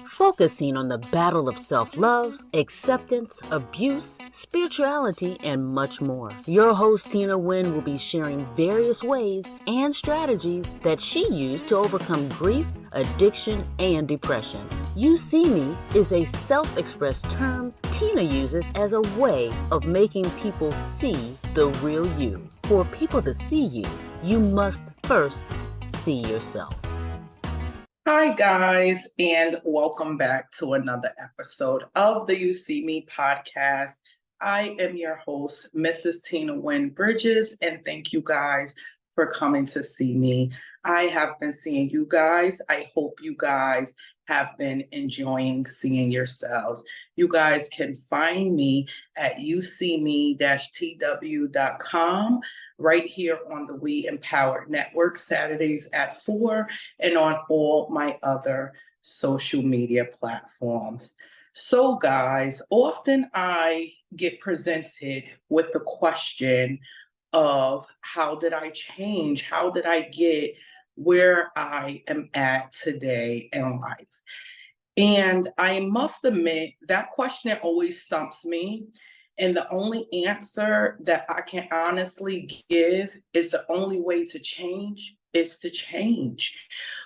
focusing on the battle of self-love, acceptance, abuse, spirituality, and much more. Your host, Tina Wynn, will be sharing various ways and strategies that she used to overcome grief, addiction, and depression. You see me is a self-expressed term Tina uses as a way of making people see the real you. For people to see you, you must first see yourself. Hi guys, and welcome back to another episode of the You See Me podcast. I am your host, Mrs. Tina Wynn Bridges, and thank you guys for coming to see me. I have been seeing you guys. I hope you guys have been enjoying seeing yourselves. You guys can find me at useeme-tw.com right here on the We Empowered Network, Saturdays at 4, and on all my other social media platforms. So guys, often I get presented with the question of how did I change? How did I get where I am at today in life? And I must admit that question always stumps me. And the only answer that I can honestly give is the only way to change is to change.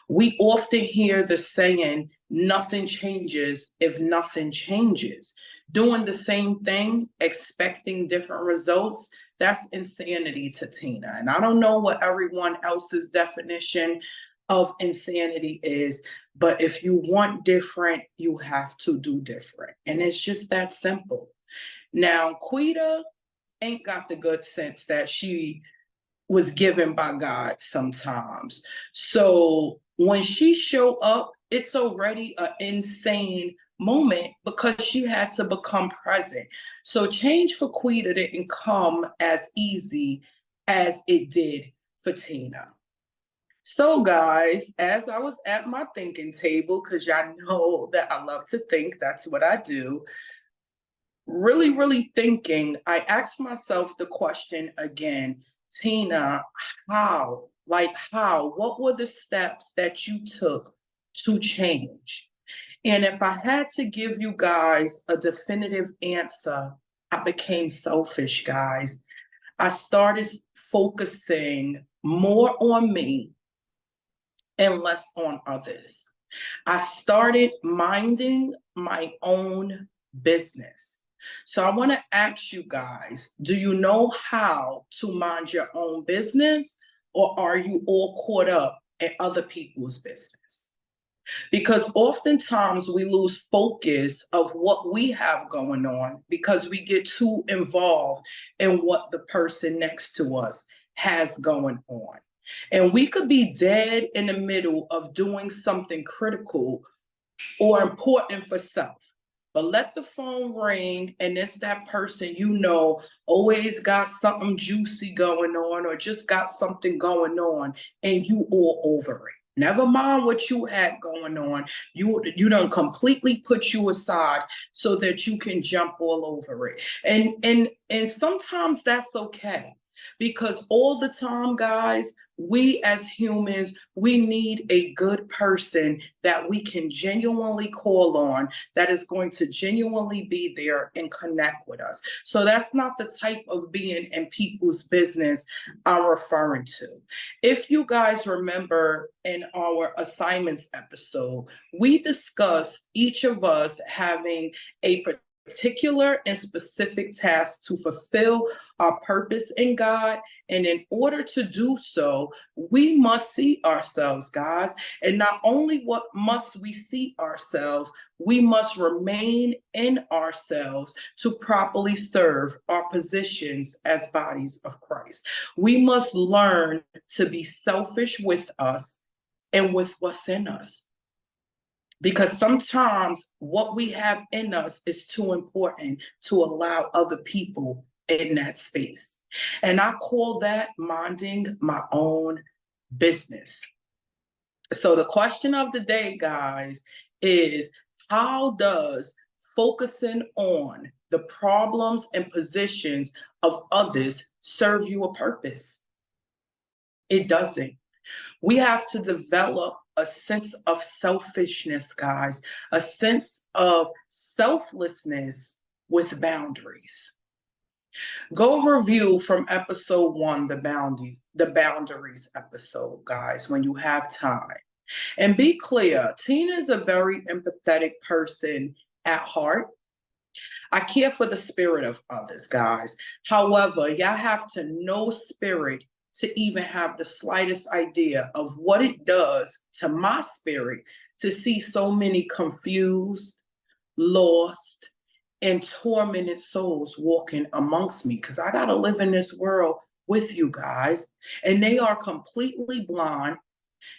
We often hear the saying, nothing changes if nothing changes. Doing the same thing, expecting different results, that's insanity to Tina. And I don't know what everyone else's definition of insanity is, but if you want different, you have to do different. And it's just that simple. Now, Quita ain't got the good sense that she was given by God sometimes. So when she show up, it's already an insane moment because she had to become present. So change for Quita didn't come as easy as it did for Tina. So guys, as I was at my thinking table, because y'all know that I love to think, that's what I do, really thinking, I asked myself the question again, Tina, how? What were the steps that you took to change? And if I had to give you guys a definitive answer, I became selfish, guys. I started focusing more on me and less on others. I started minding my own business. So I want to ask you guys, do you know how to mind your own business, or are you all caught up in other people's business? Because oftentimes we lose focus of what we have going on because we get too involved in what the person next to us has going on. And we could be dead in the middle of doing something critical or important for self. But let the phone ring and it's that person you know always got something juicy going on or just got something going on and you all over it. Never mind what you had going on. You don't completely put you aside so that you can jump all over it. And sometimes that's okay. Because all the time, guys, we as humans, we need a good person that we can genuinely call on, that is going to genuinely be there and connect with us. So that's not the type of being in people's business I'm referring to. If you guys remember in our assignments episode, we discussed each of us having a particular and specific tasks to fulfill our purpose in God. And in order to do so, we must see ourselves, guys. And not only what must we see ourselves, we must remain in ourselves to properly serve our positions as bodies of Christ. We must learn to be selfish with us and with what's in us. Because sometimes what we have in us is too important to allow other people in that space. And I call that minding my own business. So the question of the day, guys, is how does focusing on the problems and positions of others serve you a purpose? It doesn't. We have to develop a sense of selfishness, guys, a sense of selflessness with boundaries. Go review from episode 1, the boundaries episode, guys, when you have time. And be clear, Tina is a very empathetic person at heart. I care for the spirit of others, guys. However, y'all have to know spirit to even have the slightest idea of what it does to my spirit to see so many confused, lost, and tormented souls walking amongst me, because I got to live in this world with you guys, and they are completely blind,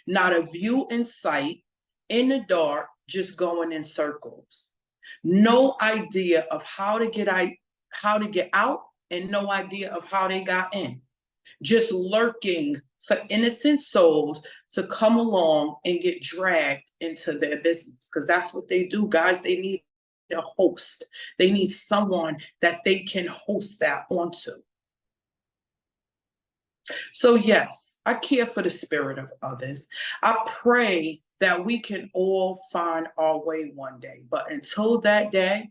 not a view in sight, in the dark, just going in circles. No idea of how to get out, and no idea of how they got in. Just lurking for innocent souls to come along and get dragged into their business, because that's what they do, guys. They need a host. They need someone that they can host that onto. So yes, I care for the spirit of others. I pray that we can all find our way one day. But until that day,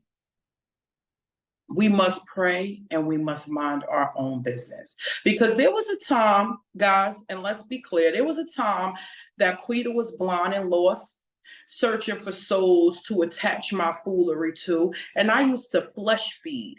we must pray and we must mind our own business. Because there was a time, guys, and let's be clear, there was a time that Quita was blind and lost, searching for souls to attach my foolery to, and I used to flesh feed.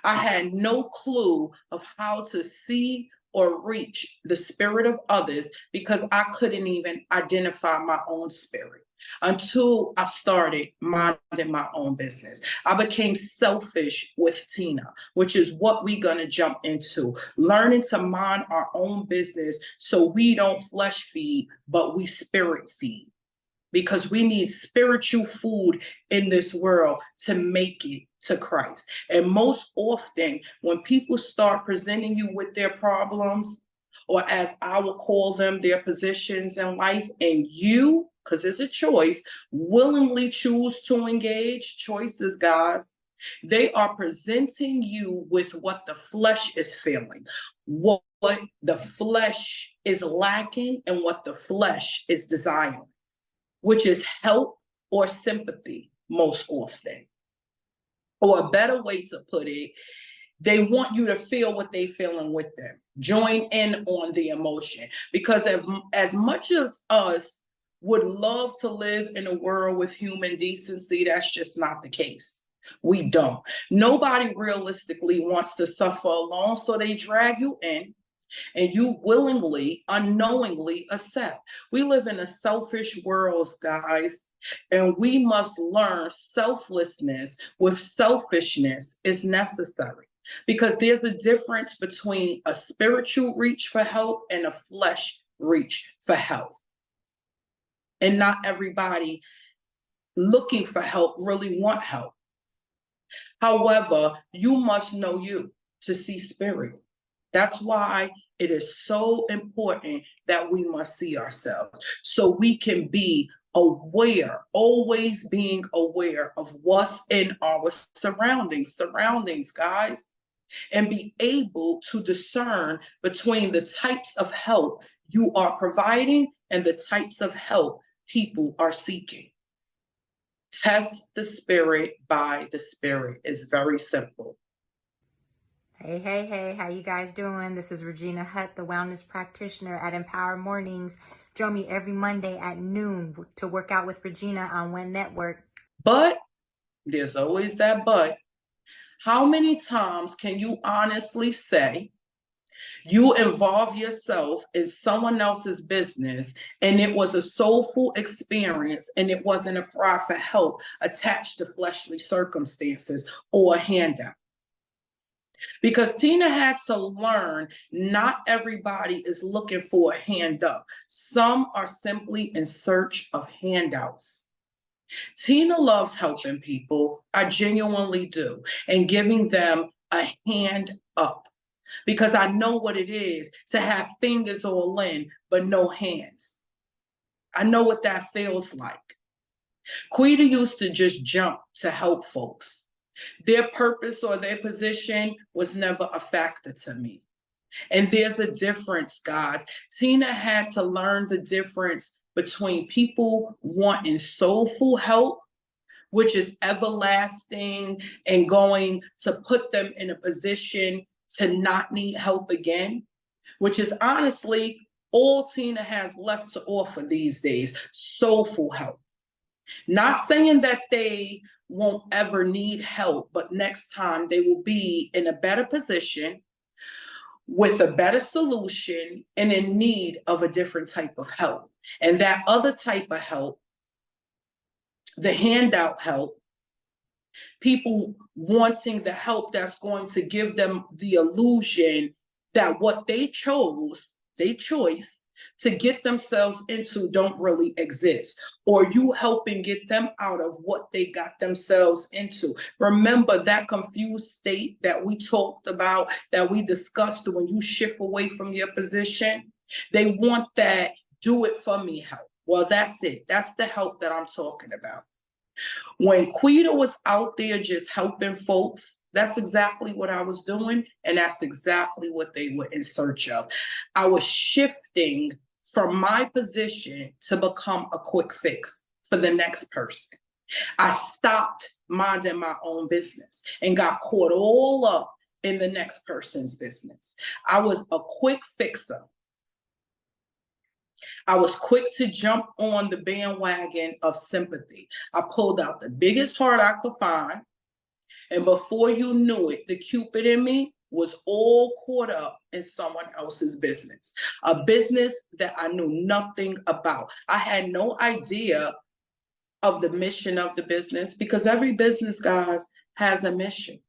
I had no clue of how to see or reach the spirit of others because I couldn't even identify my own spirit until I started minding my own business. I became selfish with Tina, which is what we're going to jump into. Learning to mind our own business so we don't flesh feed, but we spirit feed. Because we need spiritual food in this world to make it to Christ. And most often, when people start presenting you with their problems, or as I would call them, their positions in life, and you, because it's a choice, willingly choose to engage, choices, guys, they are presenting you with what the flesh is feeling, what the flesh is lacking, and what the flesh is desiring, which is help or sympathy most often. Or a better way to put it, they want you to feel what they're feeling with them. Join in on the emotion. Because as much as us would love to live in a world with human decency, that's just not the case. We don't. Nobody realistically wants to suffer alone, so they drag you in. And you willingly, unknowingly accept. We live in a selfish world, guys, and we must learn selflessness with selfishness is necessary, because there's a difference between a spiritual reach for help and a flesh reach for help. And not everybody looking for help really want help. However, you must know you to see spirit. That's why it is so important that we must see ourselves so we can be aware, always being aware of what's in our surroundings, guys, and be able to discern between the types of help you are providing and the types of help people are seeking. Test the spirit by the spirit is very simple. Hey, how you guys doing? This is Regina Hutt, the wellness practitioner at Empower Mornings. Join me every Monday at noon to work out with Regina on One Network. But there's always that but. How many times can you honestly say you involve yourself in someone else's business and it was a soulful experience and it wasn't a cry for help attached to fleshly circumstances or a handout? Because Tina had to learn not everybody is looking for a hand up. Some are simply in search of handouts. Tina loves helping people. I genuinely do. And giving them a hand up. Because I know what it is to have fingers all in, but no hands. I know what that feels like. Quita used to just jump to help folks. Their purpose or their position was never a factor to me. And there's a difference, guys. Tina had to learn the difference between people wanting soulful help, which is everlasting and going to put them in a position to not need help again, which is honestly all Tina has left to offer these days, soulful help. Not saying that they won't ever need help, but next time they will be in a better position with a better solution and in need of a different type of help. And that other type of help, the handout help, people wanting the help that's going to give them the illusion that what they chose, their choice to get themselves into don't really exist, or you helping get them out of what they got themselves into. Remember that confused state that we talked about, that we discussed when you shift away from your position? They want that do it for me help. Well, that's it. That's the help that I'm talking about. When Quita was out there just helping folks, that's exactly what I was doing, and that's exactly what they were in search of. I was shifting from my position to become a quick fix for the next person. I stopped minding my own business and got caught all up in the next person's business. I was a quick fixer. I was quick to jump on the bandwagon of sympathy. I pulled out the biggest heart I could find, and before you knew it, the Cupid in me was all caught up in someone else's business, a business that I knew nothing about. I had no idea of the mission of the business, because every business, guys, has a mission.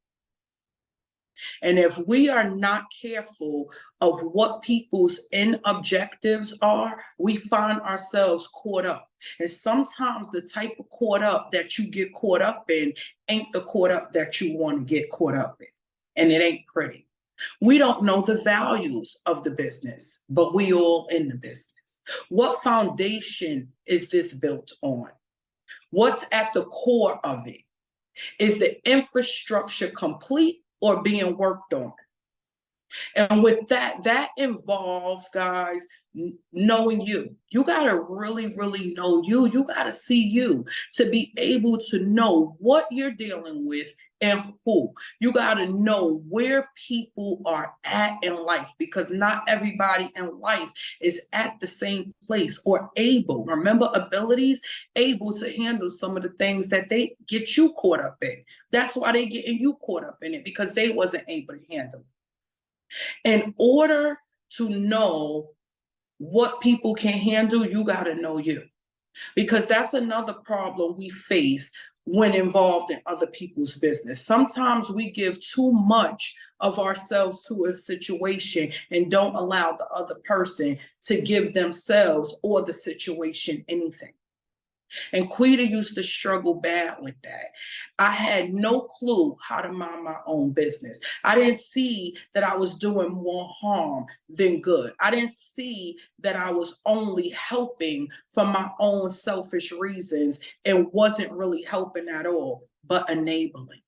And if we are not careful of what people's end objectives are, we find ourselves caught up. And sometimes the type of caught up that you get caught up in ain't the caught up that you want to get caught up in. And it ain't pretty. We don't know the values of the business, but we all in the business. What foundation is this built on? What's at the core of it? Is the infrastructure complete or being worked on? And with that, that involves, guys, knowing you. You got to really, really know you. You got to see you to be able to know what you're dealing with and who. You got to know where people are at in life, because not everybody in life is at the same place or able. Remember, abilities, able to handle some of the things that they get you caught up in. That's why they getting you caught up in it, because they wasn't able to handle it. In order to know what people can handle, you got to know you, because that's another problem we face when involved in other people's business. Sometimes we give too much of ourselves to a situation and don't allow the other person to give themselves or the situation anything. And Quita used to struggle bad with that. I had no clue how to mind my own business. I didn't see that I was doing more harm than good. I didn't see that I was only helping for my own selfish reasons and wasn't really helping at all, but enabling.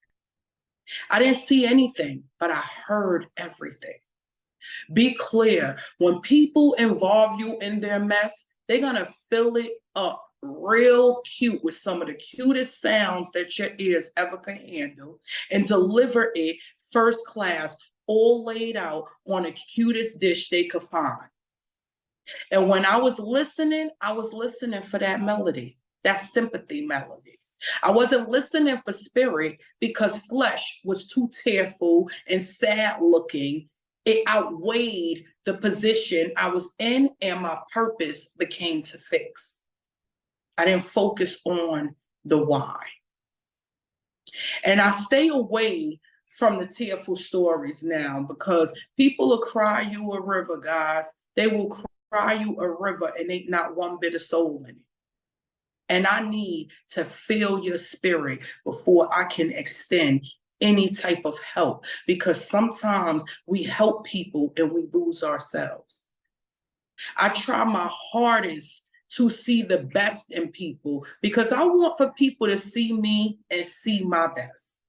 I didn't see anything, but I heard everything. Be clear, when people involve you in their mess, they're going to fill it up real cute with some of the cutest sounds that your ears ever can handle and deliver it first class, all laid out on the cutest dish they could find. And when I was listening for that melody, that sympathy melody. I wasn't listening for spirit, because flesh was too tearful and sad looking. It outweighed the position I was in, and my purpose became to fix. I didn't focus on the why. And I stay away from the tearful stories now, because people will cry you a river, guys. They will cry you a river and ain't not one bit of soul in it. And I need to feel your spirit before I can extend any type of help, because sometimes we help people and we lose ourselves. I try my hardest to see the best in people, because I want for people to see me and see my best.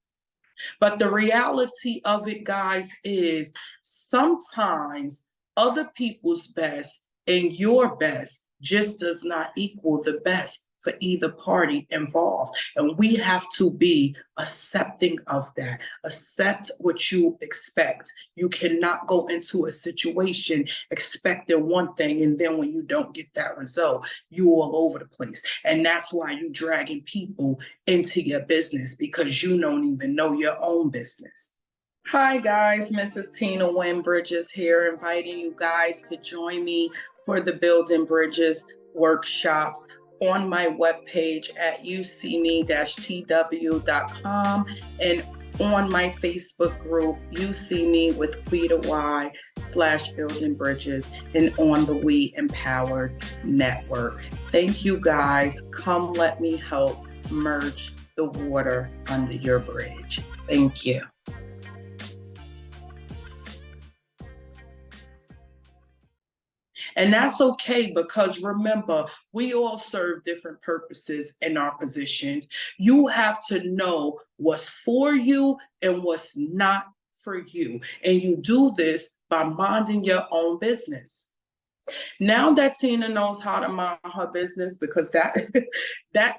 But the reality of it, guys, is sometimes other people's best and your best just does not equal the best for either party involved. And we have to be accepting of that. Accept what you expect. You cannot go into a situation expecting one thing, and then when you don't get that result, you all over the place. And that's why you dragging people into your business, because you don't even know your own business. Hi guys, Mrs. Tina Wynn Bridges here, inviting you guys to join me for the Building Bridges workshops on my webpage at ucme-tw.com and on my Facebook group, You See Me with Quita Y /Building Bridges, and on the We Empowered Network. Thank you guys. Come let me help merge the water under your bridge. Thank you. And that's okay, because remember, we all serve different purposes in our positions. You have to know what's for you and what's not for you. And you do this by minding your own business. Now that Tina knows how to mind her business, because that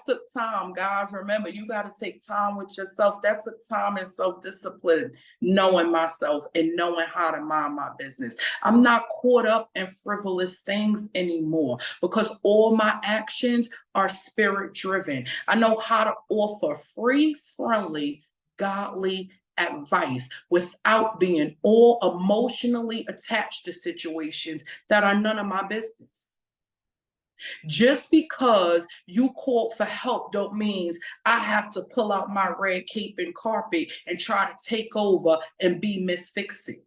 took time, guys. Remember, you got to take time with yourself. That took time and self-discipline, knowing myself and knowing how to mind my business. I'm not caught up in frivolous things anymore, because all my actions are spirit-driven. I know how to offer free, friendly, godly advice without being all emotionally attached to situations that are none of my business. Just because you called for help don't mean I have to pull out my red cape and carpet and try to take over and be Miss Fix-It.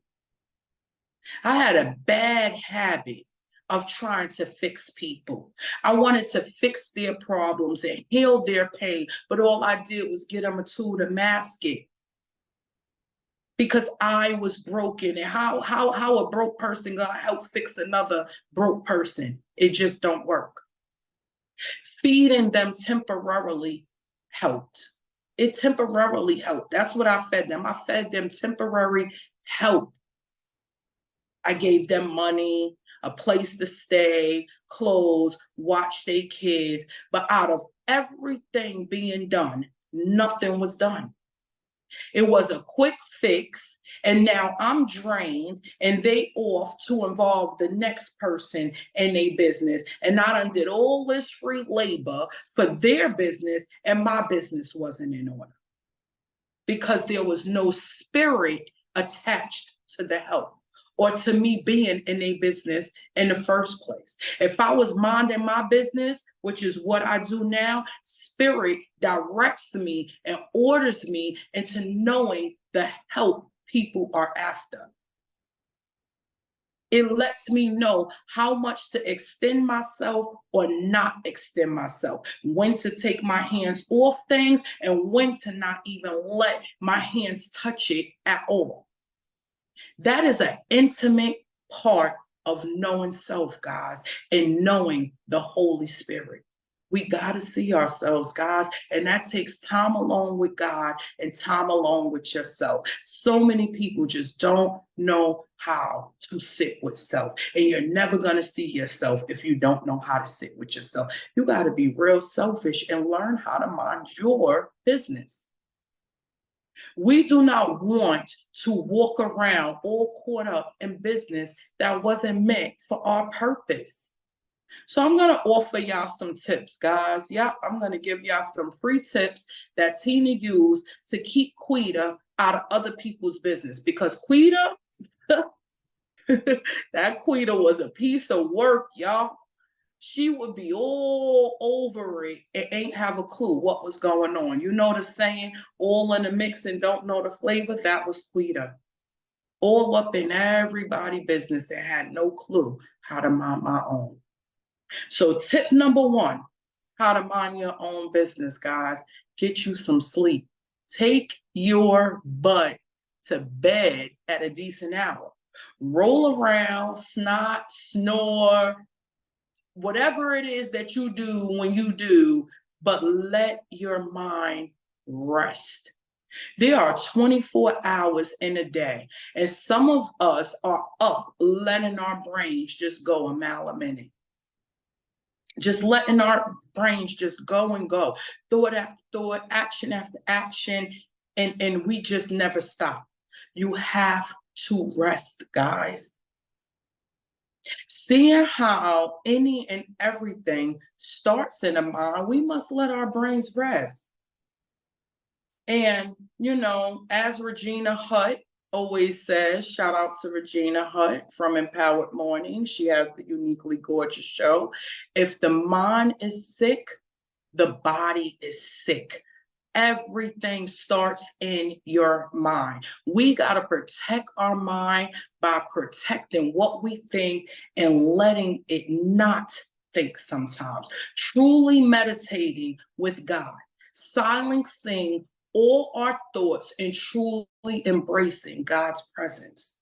I had a bad habit of trying to fix people. I wanted to fix their problems and heal their pain, but all I did was get them a tool to mask it. Because I was broken, and how a broke person gonna help fix another broke person? It just don't work. Feeding them temporarily helped. It temporarily helped. That's what I fed them. I fed them temporary help. I gave them money, a place to stay, clothes, watch their kids. But out of everything being done, nothing was done. It was a quick fix, and now I'm drained, and they off to involve the next person in their business. And I done did all this free labor for their business, and my business wasn't in order, because there was no spirit attached to the help or to me being in a business in the first place. If I was minding my business, which is what I do now, spirit directs me and orders me into knowing the help people are after. It lets me know how much to extend myself or not extend myself, when to take my hands off things and when to not even let my hands touch it at all. That is an intimate part of knowing self, guys, and knowing the Holy Spirit. We got to see ourselves, guys, and that takes time alone with God and time alone with yourself. So many people just don't know how to sit with self, and you're never going to see yourself if you don't know how to sit with yourself. You got to be real selfish and learn how to mind your business. We do not want to walk around all caught up in business that wasn't meant for our purpose. So I'm going to offer y'all some tips, guys. Yep, I'm going to give y'all some free tips that Tina used to keep Quita out of other people's business. Because Quita, that Quita was a piece of work, y'all. She would be all over it and ain't have a clue what was going on. You know the saying, all in the mix and don't know the flavor? That was Quita. All up in everybody's business and had no clue how to mind my own. So tip number one, how to mind your own business, guys. Get you some sleep. Take your butt to bed at a decent hour. Roll around, snot, snore, whatever it is that you do when you do, but let your mind rest. There are 24 hours in a day, and some of us are up letting our brains just go a mile a minute. Just letting our brains just go and go, thought after thought, action after action, and we just never stop. You have to rest, guys. Seeing how any and everything starts in the mind, we must let our brains rest. And, you know, as Regina Hutt always says, shout out to Regina Hutt from Empowered Morning. She has the Uniquely Gorgeous show. If the mind is sick, the body is sick. Everything starts in your mind. We got to protect our mind by protecting what we think and letting it not think sometimes. Truly meditating with God, silencing all our thoughts and truly embracing God's presence.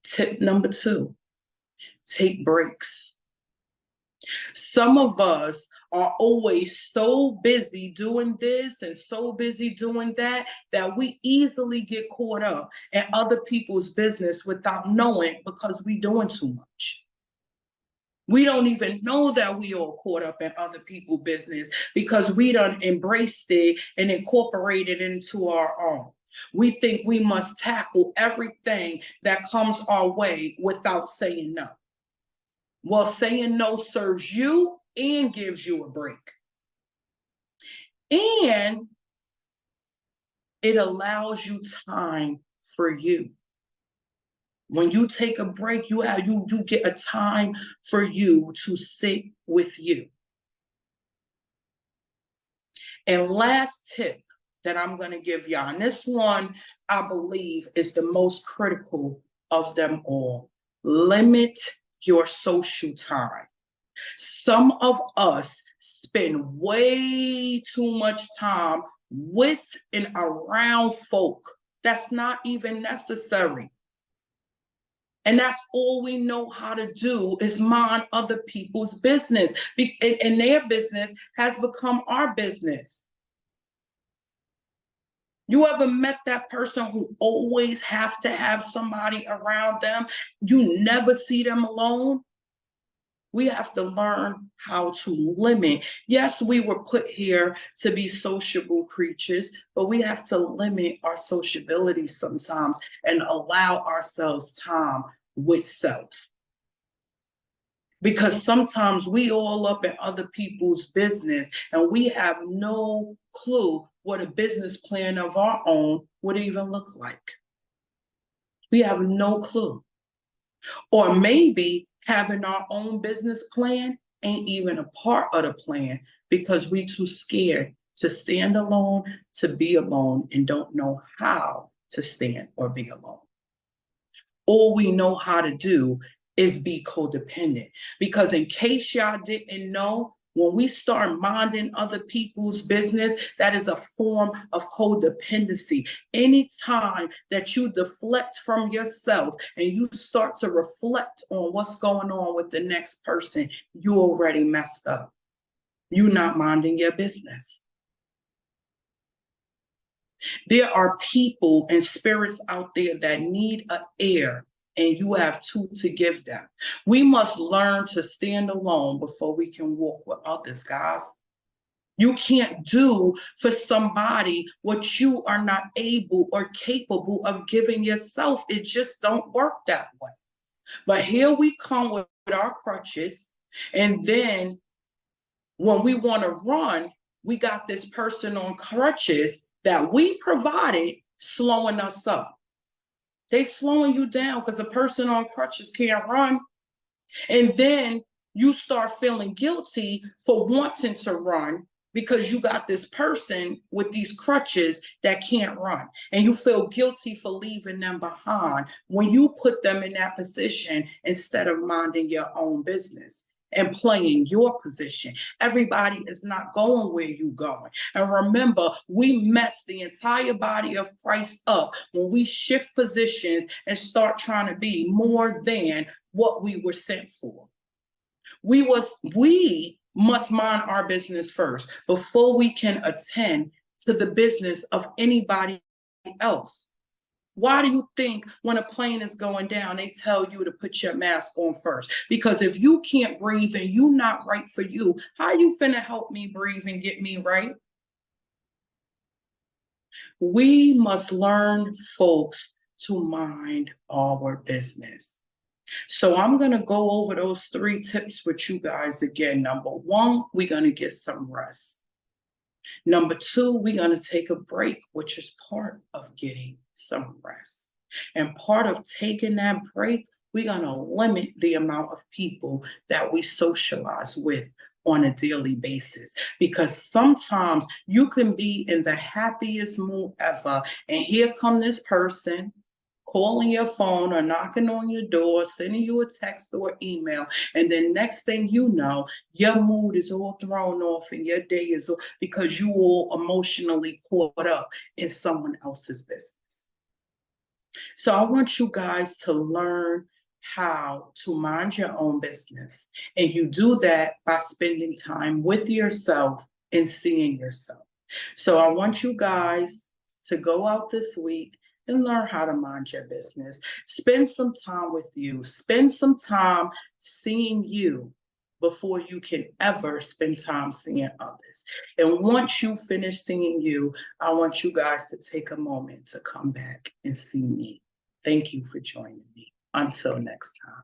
Tip number 2, take breaks. Some of us are always so busy doing this and so busy doing that, that we easily get caught up in other people's business without knowing, because we're doing too much. We don't even know that we all caught up in other people's business because we done embraced it and incorporated it into our own. We think we must tackle everything that comes our way without saying no. Well, saying no serves you and gives you a break. And it allows you time for you. When you take a break, you get a time for you to sit with you. And last tip that I'm going to give y'all, and this one I believe is the most critical of them all: limit your social time. Some of us spend way too much time with and around folk that's not even necessary. And that's all we know how to do, is mind other people's business. And their business has become our business. You ever met that person who always have to have somebody around them? You never see them alone? We have to learn how to limit. Yes, we were put here to be sociable creatures, but we have to limit our sociability sometimes and allow ourselves time with self. Because sometimes we all up in other people's business and we have no clue what a business plan of our own would even look like. We have no clue. Or maybe having our own business plan ain't even a part of the plan because we too scared to stand alone, to be alone, and don't know how to stand or be alone. All we know how to do is be codependent. Because in case y'all didn't know, when we start minding other people's business, that is a form of codependency. Anytime that you deflect from yourself and you start to reflect on what's going on with the next person, you already messed up. You're not minding your business. There are people and spirits out there that need an ear, and you have 2 to give them. We must learn to stand alone before we can walk with others, guys. You can't do for somebody what you are not able or capable of giving yourself. It just don't work that way. But here we come with our crutches, and then when we want to run, we got this person on crutches that we provided slowing us up. They slowing you down because a person on crutches can't run. And then you start feeling guilty for wanting to run because you got this person with these crutches that can't run. And you feel guilty for leaving them behind when you put them in that position instead of minding your own business and playing your position. Everybody is not going where you're going. And remember, we mess the entire body of Christ up when we shift positions and start trying to be more than what we were sent for. We must mind our business first before we can attend to the business of anybody else. Why do you think when a plane is going down, they tell you to put your mask on first? Because if you can't breathe and you not right for you, how you finna help me breathe and get me right? We must learn, folks, to mind our business. So I'm going to go over those 3 tips with you guys again. Number 1, we're going to get some rest. Number 2, we're going to take a break, which is part of getting some rest. And part of taking that break, we're going to limit the amount of people that we socialize with on a daily basis. Because sometimes you can be in the happiest mood ever, and here come this person calling your phone or knocking on your door, sending you a text or email, and then next thing you know, your mood is all thrown off and your day is all because you all emotionally caught up in someone else's business. So I want you guys to learn how to mind your own business, and you do that by spending time with yourself and seeing yourself. So I want you guys to go out this week and learn how to mind your business. Spend some time with you. Spend some time seeing you before you can ever spend time seeing others. And once you finish seeing you, I want you guys to take a moment to come back and see me. Thank you for joining me. Until next time.